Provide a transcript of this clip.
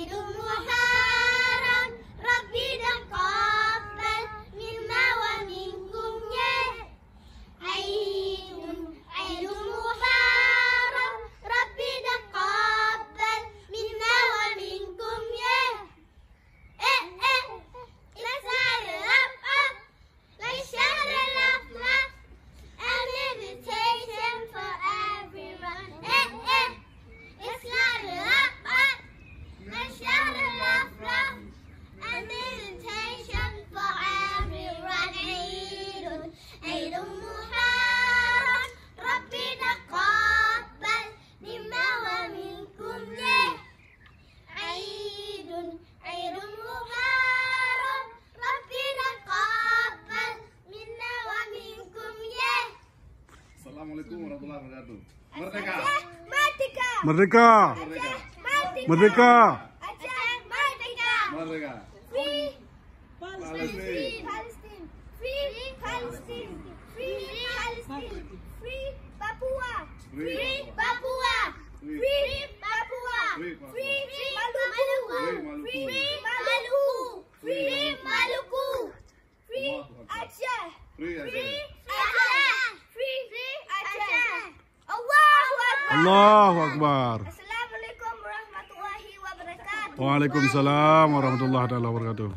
عيد محرم ربنا تقبل منا ومنكم يا عيد محرم ربنا تقبل منا ومنكم يا let's start it up, let's shout it loud, an invitation for everyone. Let's light it up, let's shout it loud, an invitation for everyone. عيد محرم ربنا تقبل منا ومنكم يا عيد محرم ربنا تقبل منا ومنكم يا. Assalamualaikum warahmatullahi wabarakatuh. Merdeka. Merdeka. Merdeka. Merdeka. Free Palestine. Palestine. Free Palestine. Free Palestine. Free Papua. Free Papua. Free Papua. Free Maluku. Free Maluku. Free Maluku. Free Aceh. Free Free Aceh. Aceh. Free Aceh. Allahu Akbar. Allahu Akbar. Assalamualaikum warahmatullahi wabarakatuh. Waalaikumsalam warahmatullahi wabarakatuh.